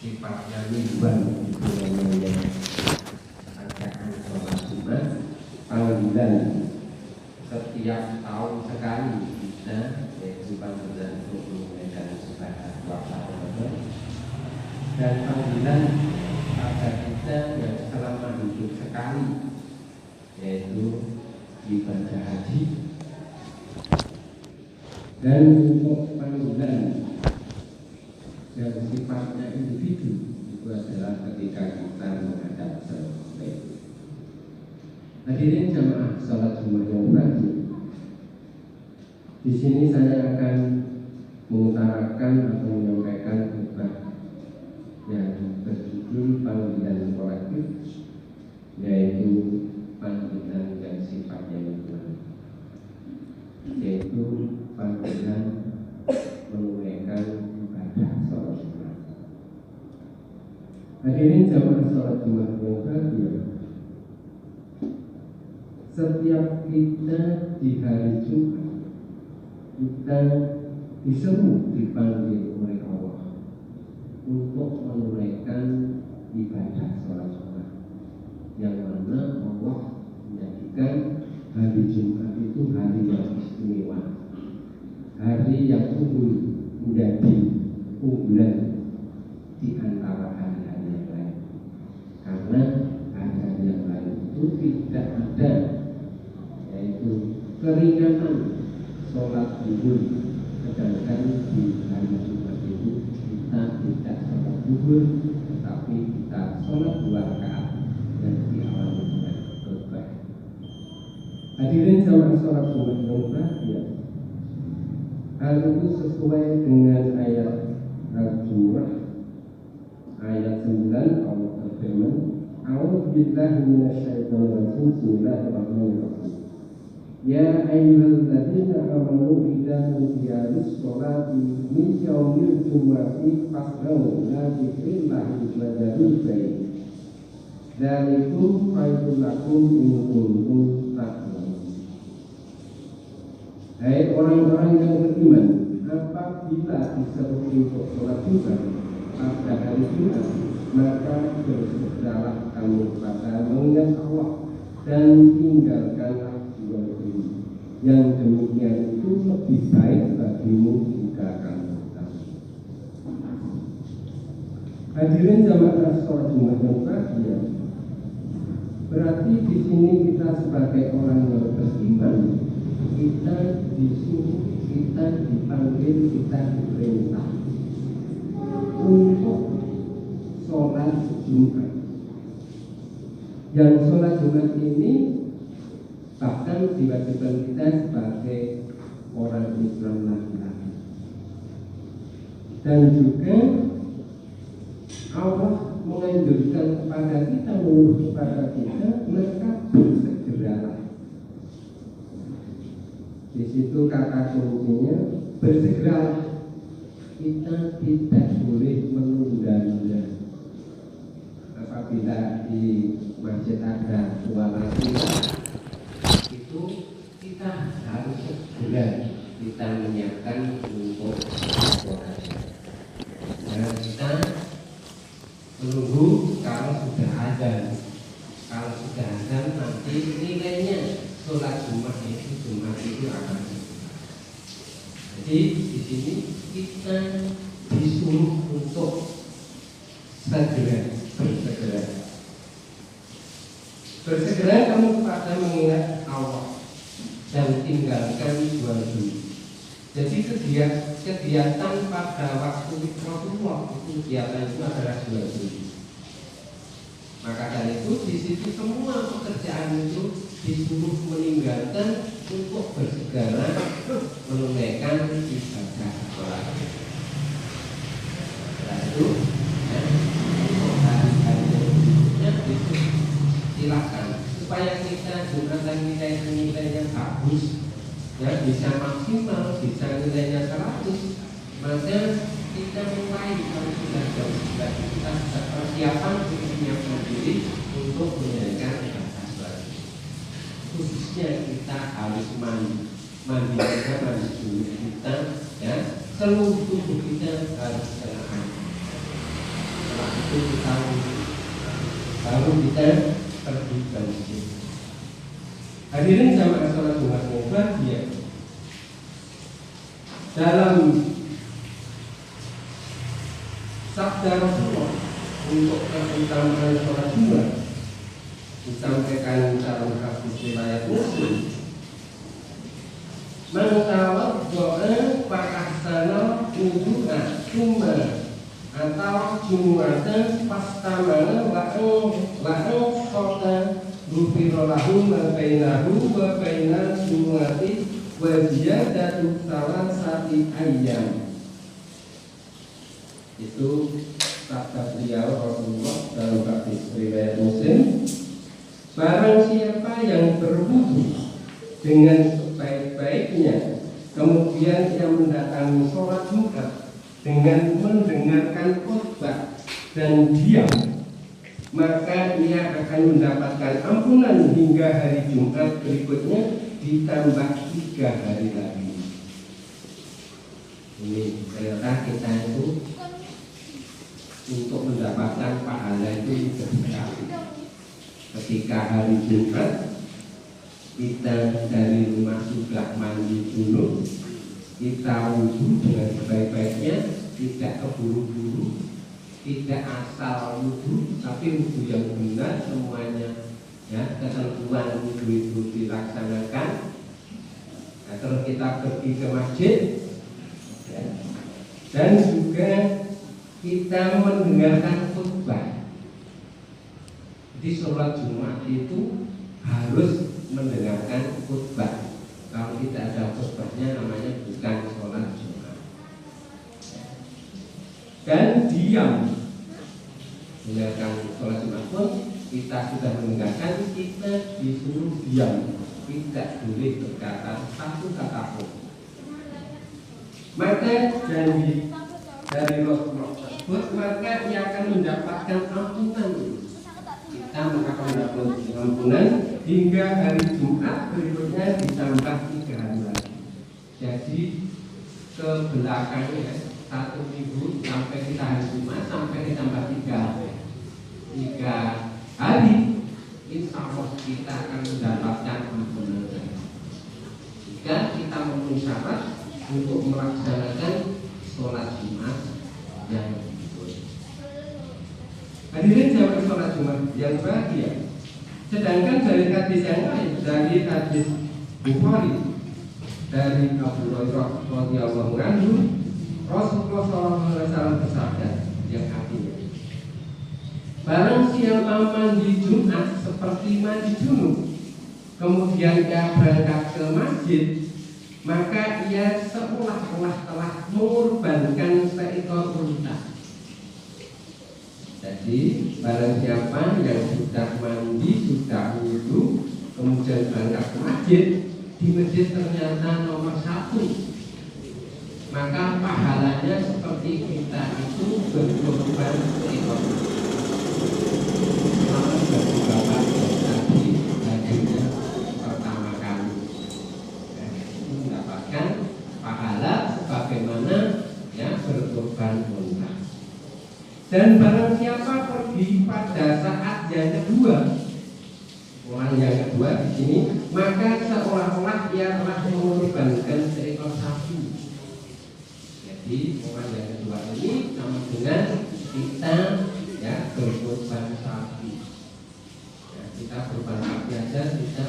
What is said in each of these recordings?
sifatnya mingguan itu namanya ajakan sholat Jumat, panggilan setiap tahun sekali kita yaitu panggilan untuk menunaikan ibadah puasa Ramadan, dan panggilan agar kita yang selama hidup sekali yaitu ibadah haji. Dan untuk panggilan yang sifatnya individu itu adalah ketika kita menghadap selesai. Hadirin jamaah salat Jumat yang terakhir, di sini saya akan mengutarakan atau menyampaikan khutbah yang berjudul panggilan kolektif, yaitu panggilan yang sifatnya mingguan, yaitu panggilan menunaikan ibadah sholat Jumat. Hadirin jamaah sholat Jumat yang terakhir, setiap kita di hari Jumat kita disuruh dipanggil oleh Allah untuk menunaikan ibadah sholat Jumat, yang mana Allah menjadikan hari Jumat itu hari yang istimewa, hari yang unggul, menjadi unggulan di antara hari-hari yang lain. Karena hari-hari yang lain itu tidak ada yaitu keringanan sholat zuhur, sedangkan di hari Jumat itu kita tidak sholat zuhur, tetapi kita sholat 2 rakaat dan diawali dengan khutbah. Hadirin jamaah sholat Jumat yang terakhir, hal itu sesuai dengan ayat Al-Jumu'ah ayat 9. Allah berfirman, A'udzu billahi minasyaitonir rajim. Bismillahirrahmanirrahim. Ya ayyuhalladzina amanu idza nudiya lis-sholati min yaumil jumu'ati fas'au ila dzikrillahi wa dzarul bai'. Dzalikum khairul lakum in kuntum ta'lamun. Hai orang-orang yang beriman, apabila disuruh untuk sholat Jumat pada hari Jumat, maka bersegeralah kamu pada mengingat Allah dan tinggalkanlah jual beli. Yang demikian itu lebih baik bagimu jika kamu tahu. Hadirin jamaah sholat Jumat yang terakhir, berarti di sini kita sebagai orang yang beriman, kita disuruh, kita dipanggil, kita diperintah untuk sholat Jumat. Yang sholat Jumat ini bahkan diwajibkan kita sebagai orang Islam laki-laki. Dan juga Allah menganjurkan kepada kita, menyuruh kepada kita, maka bersegeralah. Di situ kata kuncinya bersegeralah. Kita tidak boleh menunda-nunda. Apabila di masjid ada suara itu, kita harus segera kita menyiapkan untuk sholat. Dan kita menunggu kalau sudah azan. Kalau sudah azan nanti nilainya sholat Jumat itu akan. Jadi di sini kita disuruh untuk bersegera kamu kepada mengingat Allah dan tinggalkan jual beli. Jadi kegiatan pada waktu Rasulullah itu kegiatan itu adalah jual beli. Maka dari itu di situ semua pekerjaan itu disuruh meninggalkan untuk bersegera menunaikan ibadah sholat. Lalu hari-hari berikutnya itu silakan supaya kita gunakan nilai-nilainya bagus, ya bisa maksimal, bisa nilainya 100, maka kita mulai kalau sudah jam 9 kita sudah persiapan untuk menyiapkan diri untuk menjalankan ibadah sholat. Khususnya kita harus mandi dulu kita, ya seluruh tubuh kita harus kena air. baru kita pergi ke masjid. Hadirin jamaah sholat Jumat yang bahagia, dalam sabda Rasulullah untuk keutamaan sholat Jumat disampaikan dalam hadis riwayat Muslim, man tawadda'a fa ahsana wudu'a tsumma atau Jumatan fastamana wa'u kota ghufira lahu ma bainahu wa bainal jumati wa ziyadatu salasati ayyam. Itu sabda beliau Rasulullah dalam hadis riwayat Muslim. Barang siapa yang berwudu dengan sebaik-baiknya, kemudian ia mendatangi sholat Jumat dengan mendengarkan khutbah dan diam, maka ia akan mendapatkan ampunan hingga hari Jumat berikutnya, ditambah 3 hari lagi. Ini ternyata kita itu untuk mendapatkan pahala itu ketika hari Jumat kita dari rumah sudah mandi dulu, kita wudhu dengan sebaik-baiknya, tidak keburu-buru, tidak asal wudhu, tapi wudhu yang benar semuanya, ya, ketentuan wudhu itu dilaksanakan. Nah, terus kita pergi ke masjid, ya, dan juga kita mendengarkan khutbah. Di sholat Jumat itu harus mendengarkan khutbah. Kalau tidak ada khutbahnya namanya bukan sholat Jumat. Dan diam mendengarkan sholat Jumat pun kita sudah mendengarkan, kita disuruh diam, tidak boleh berkata satu kata pun. Maka dari Rasulullah tersebut, maka ia akan mendapatkan ampunan. Kita akan mendapatkan ampunan hingga hari Jumat berikutnya, ditambah 3 hari lagi. Jadi ke belakangnya 1 minggu sampai kita hari Jumat, sampai ditambah 3 hari, insya Allah kita akan mendapatkan ampunan. Jika kita memenuhi syarat untuk melaksanakan sholat Jumat yang hadirin jamaah sholat Jumat yang bahagia. Sedangkan dari hadis yang lain, dari hadis Bukhari dari Abu Hurairah radhiyallahu anhu, Rasulullah SAW bersabda yang artinya, barang siapa mandi Jumat seperti mandi junub, kemudian ia berangkat ke masjid, maka ia seolah-olah telah mengorbankan seekor unta. Jadi barang siapa yang sudah mandi, sudah wudu, kemudian berangkat ke masjid, di masjid ternyata nomor 1, maka pahalanya seperti kita itu berkorban seekor unta. Sama seperti Bapak tadi hadirnya pertama kali, mendapatkan pahala sebagaimana ya berkorban unta. Dan barang siapa pergi pada saat yang kedua, orang yang kedua di sini, maka seolah-olah ia telah mengorbankan seekor sapi. Jadi orang yang kedua ini sama dengan kita ya berkorban sapi. Ya, kita berkorban sapi aja, kita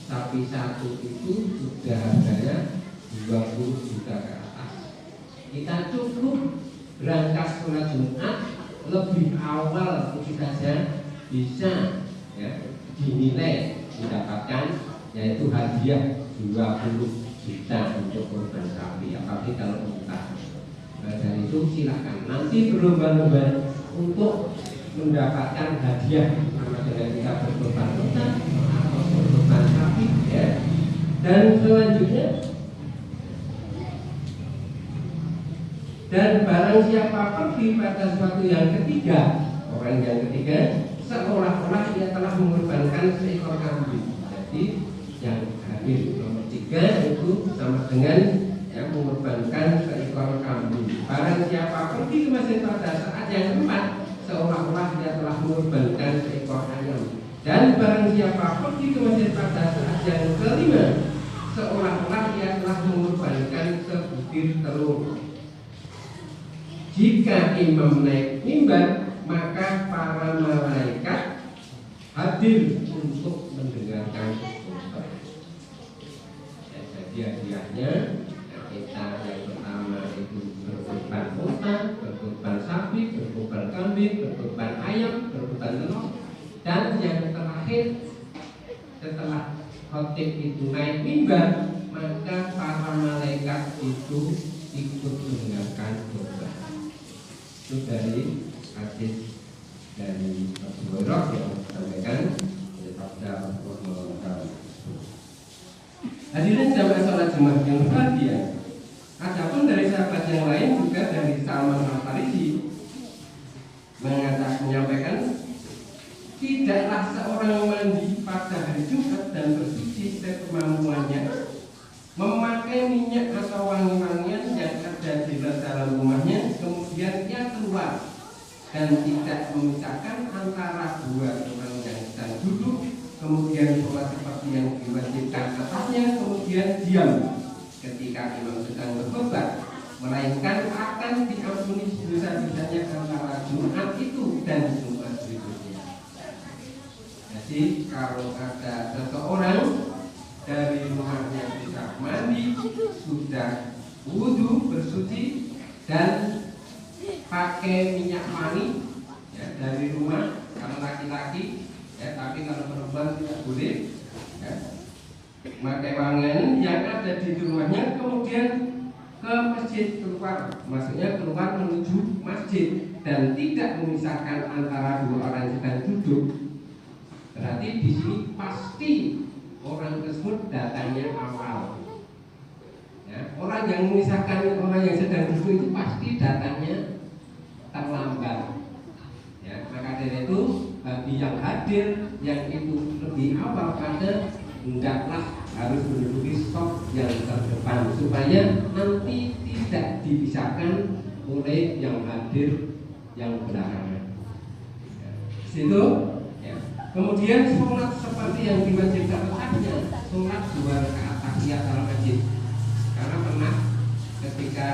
sapi satu itu sudah harganya 20 juta ke atas. Kita cukup berangkat sholat Jumat lebih awal itu saja bisa ya dinilai mendapatkan yaitu hadiah 20 juta untuk korban sapi, apalagi kalau unta. Nah, dari itu silakan nanti berlomba-lomba untuk mendapatkan hadiah sama dengan kita berkorban unta atau berkorban sapi ya. Dan selanjutnya, dan barang siapa pergi pada suatu yang ketiga, orang yang ketiga, seolah-olah ia telah mengorbankan seekor kambing. Jadi yang hadir nomor 3 itu sama dengan yang mengorbankan seekor kambing. Barang siapa pergi ke masjid pada saat yang keempat, seolah seolah-olah dia telah mengorbankan seekor ayam. Dan barang siapa pergi ke masjid pada saat yang kelima, seolah-olah dia telah mengorbankan sebutir telur. Jika imam naik mimbar, maka para malaikat hadir untuk mendengarkan khutbah. Jadi hadiahnya kita yang pertama itu berkorban unta, berkorban sapi, berkorban kambing, berkorban ayam, berkorban telur, dan yang terakhir setelah khotib itu naik mimbar, maka para malaikat itu ikut mendengarkan khutbah. Itu dari hadis dari Abu Hurairah yang disampaikan oleh Sabda Rasulullah. Hadirin jamaah salat Jumat yang berbahagia. Adapun dari sahabat yang lain juga dari Salman Al-Farisi menyampaikan, tidaklah seorang mandi pada hari Jumat dan bersuci sekemampuannya, memakai minyak atau wangi-wangian yang ada di dalam rumahnya, kemudian ia keluar dan tidak memisahkan antara dua orang yang sedang duduk, kemudian sholat seperti yang diwajibkan atasnya, kemudian diam ketika imam sedang berkhutbah, melainkan akan diampuni dosa-dosanya antara Jumat itu dan Jumat berikutnya. Jadi kalau ada seseorang dari rumahnya bisa mandi, sudah wudhu, bersuci, dan pakai minyak wangi ya, dari rumah kalau laki-laki ya, tapi kalau perempuan tidak boleh ya, pakai wangian yang ada di rumahnya, kemudian ke masjid keluar, maksudnya keluar menuju masjid dan tidak memisahkan antara dua orang yang sedang duduk, berarti di sini pasti orang tersebut datangnya awal. Ya, orang yang memisahkan orang yang sedang duduk itu pasti datangnya terlambat. Ya, maka dari itu bagi yang hadir yang itu lebih awal, pada hendaklah harus menduduki stop yang terdepan supaya nanti tidak dipisahkan oleh yang hadir yang belakangan. Ya, situ. Ya. Kemudian sholat seperti yang diwajibkan atasnya, sholat 2 rakaat tahiyat dalam masjid. Karena pernah ketika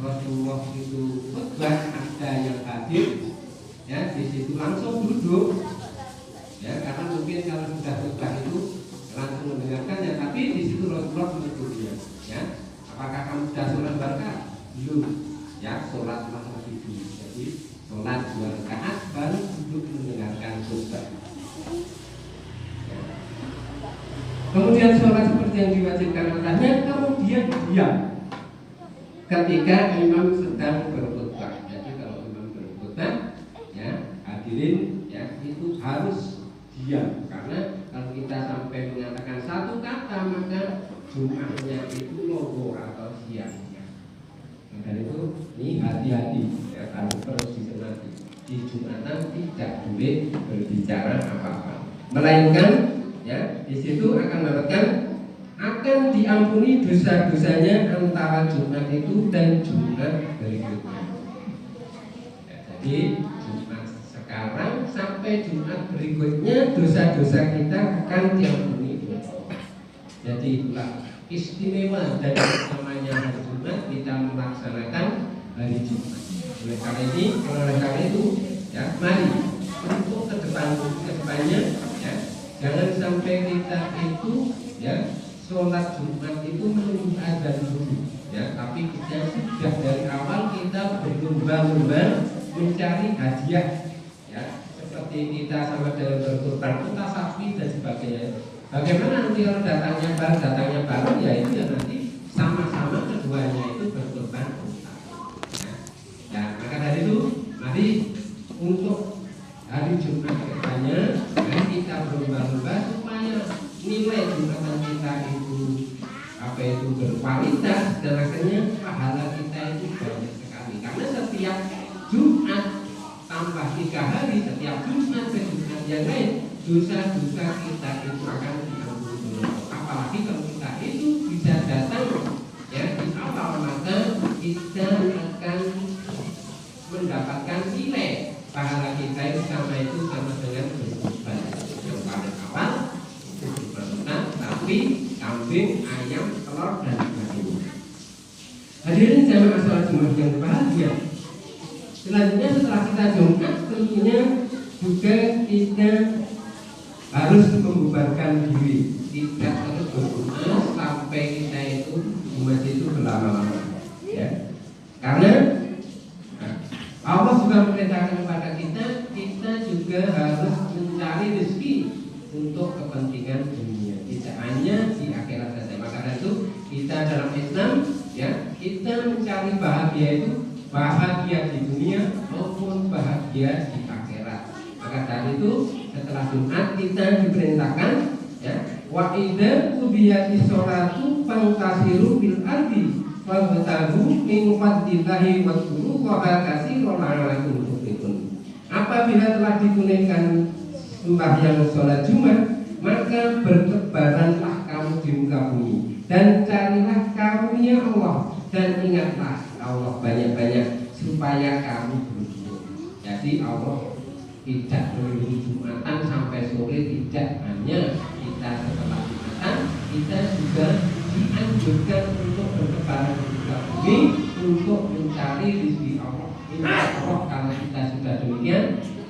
Rasulullah itu khutbah ada yang hadir, ya di situ langsung duduk, ya karena mungkin kalau sudah khutbah itu langsung mendengarkannya, tapi di situ Rasulullah menegurnya, ya apakah kamu sudah sholat barkah? Belum, ya sholatlah lebih dulu. Jadi sholat 2 rakaat baru duduk mendengarkan khutbah. Ya. Kemudian sholat seperti yang diwajibkan atasnya, kemudian diam ketika imam sedang berkhutbah. Jadi kalau imam berkhutbah, ya hadirin ya itu harus diam, karena kalau kita sampai mengatakan satu kata maka Jumatnya itu logo atau sia-sia. Maka itu ini hati-hati ya, harus disenanti. Di Jumatan tidak boleh berbicara apa-apa, melainkan ya di situ akan mendapatkan akan diampuni dosa-dosanya antara Jumat itu dan Jumat berikutnya. Ya, jadi Jumat sekarang sampai Jumat berikutnya dosa-dosa kita akan diampuni. Jadi itulah istimewa dari namanya hari Jumat, kita melaksanakan hari Jumat. Oleh karena itu ya mari untuk kedepannya ya jangan sampai kita itu ya sholat Jumat itu menunggu azan dulu, ya. Tapi kita sudah dari awal kita berlomba-lomba mencari hadiah, ya. Seperti kita sama dalam berkorban unta, sapi dan sebagainya. Bagaimana nanti kalau datangnya baru, ya itu ya nanti sama-sama keduanya itu berkorban unta. Ya, maka dari itu mari untuk hari Jumat kedepannya ya, kita berlomba-lomba supaya nilai Jumatan kita itu berkualitas dan akhirnya pahala kita itu banyak sekali. Karena setiap Jumat tambah 3 hari, setiap Jumat ke Jumat yang lain, dosa-dosa kita itu akan diampuni. Apalagi kalau kita itu bisa datang ya di awal, maka kita akan mendapatkan nilai pahala kita itu Hadirin jamaah salat Jumat yang berbahagia. Selanjutnya setelah kita Jumat, tentunya juga kita harus membubarkan diri. Tidak harus berdoa sampai kita itu di masjid itu berlama-lama, ya. Karena Allah juga memerintahkan kepada kita juga harus mencari rezeki untuk kepentingan dunia, tidak hanya di akhirat saja. Maka dari itu kita dalam Islam, ya, kita mencari bahagia itu bahagia di dunia maupun bahagia di akhirat. Maka dari itu setelah Jumat kita diperintahkan, ya, wa idza qudiyati sholatu fantasiru fil ardi wabtagu min fadlillahi wadhkurullaha katsiran la'allakum tuflihun. Apabila telah ditunaikan sembahyang sholat Jumat, maka bertebaranlah kamu di muka bumi dan carilah karunia Allah dan ingatlah Allah banyak-banyak supaya kamu beruntung. Jadi Allah tidak menunggu Jumatan sampai sore, tidak. Hanya kita setelah Jumatan kita juga dianjurkan untuk bertebaran di muka bumi untuk mencari rezeki Allah. Insya Allah kalau kita sudah demikian,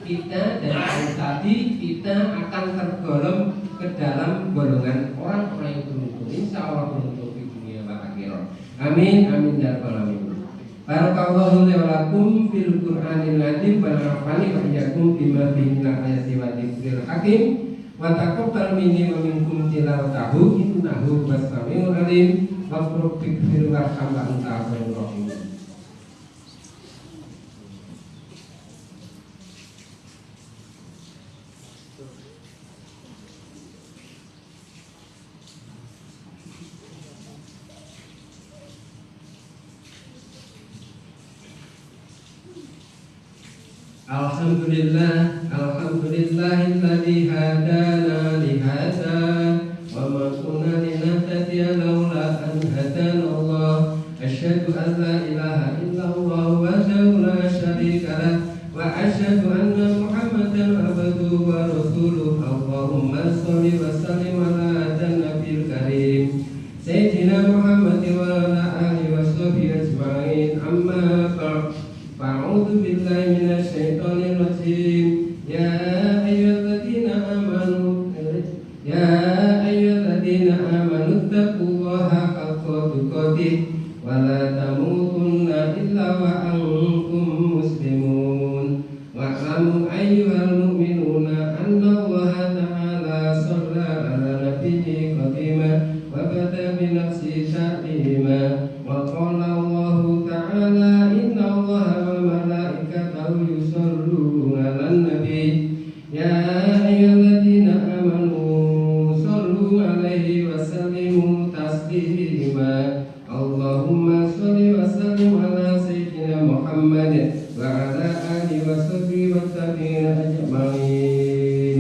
kita dari tadi kita akan tergolong ke dalam golongan orang-orang yang beruntung. Insya Allah beruntung di dunia dan akhirat. Amin amin ya rabbal alamin. Barakallahu li wa lakum fil Qur'anil azim wa nafa'ani wa iyyakum bima fihi minal ayati wa dzikril hakim wa taqabbal minni wa minkum tilawatahu innahu was-sami'ul alim wa rabbik fil warham wa anta khairur rahimin. Alhamdulillahilladzi hadana li hadza wa ma kunna linahtadiya laula an hadana Allah. Asyhadu an la ilaha illallah wahdahu la syarika lah wa asyhadu anna Muhammadan abduhu wa rasuluh. Allahumma shalli wa sallim ala nabiyil karim sayyidina Muhammad wa ala alihi wa sahbihi ajma'in. Amma ba'd. A'udzu billahi minasy syaithanir rajim. Ya ayyuhalladzina amanu taqullaha haqqa tuqatih wa la tamutunna illa wa antum muslimun. Wa'lamu ayyuhal mu'minuna anna Allaha ta'ala shalla 'ala nabiyyi qadima wa bada bi nafsi ta'lima wa qala Allahu ta'ala inna Allaha yusalluna 'alan nabi ya ayyuhalladzina amanu sallu 'alaihi wa sallimu taslima. Allahumma shalli wa sallim ala sayyidina Muhammad wa ala alihi wa sahbihi wa tabi'in ajma'in.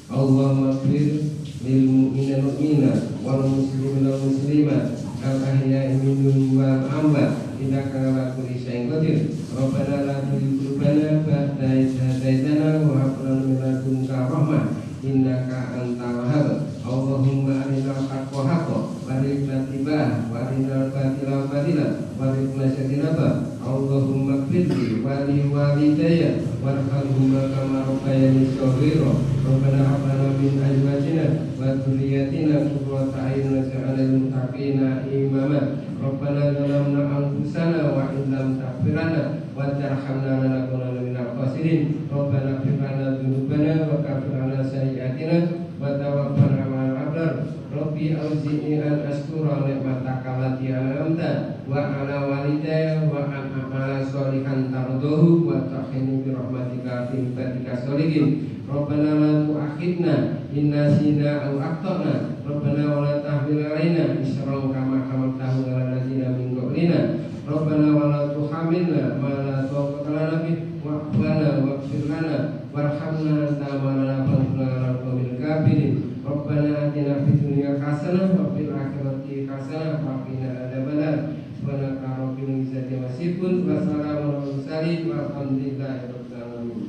Allahumma ighfir lil mu'minina wal mu'minat wal muslimina wal muslimat al ahya'i minhum wal amwat innaka ala kulli syai'in qadir. Rabbana la tuzigh qulubana ba'da idh hadaytana wa hab lana min ladunka rahmah innaka antal wahhab. Allahumma arinal haqqa haqqan warina tibah warinal batila batila warina syadinaba. Allahumma ighfirli wa li walidayya warhamhuma kama rabbayani shaghira. Rabbana hab lana min azwajina wa dhurriyyatina qurrata a'yun waj'alna lil muttaqina imama. Rabbana zalamna anfusana wa in lam taghfir lana wa tarhamna lanakunanna minal khasirin. Rabbana ighfir lana dzunubana wa kaffir 'anna sayyi'atina wa tawaffana ma'al abrar. Rabbi auzi'ni an ashkura ni'mataka allati an'amta wa 'ala walidayya wa an a'mala sholihan tardahu wa takhini bi rahmatika fi ibadika sholihin. Rabbana la tu'akhidna in nasina aw akhtana. Rabbana wa la tahmil 'alaina isran kama hamaltahu 'alal ladzina min qablina. Rabbana wa la tuhamilna ma la taqata lana bih wa'fu lana waghfir lana warhamna anta maulana fansurna 'alal qawmil kafirin. Rabbana atina fid dunya hasanah wa fil akhirati hasanah wa qina adzabannar. Subhanaka rabbil izzati wa salamun alal mursalin walhamdulillahi rabbil alamin.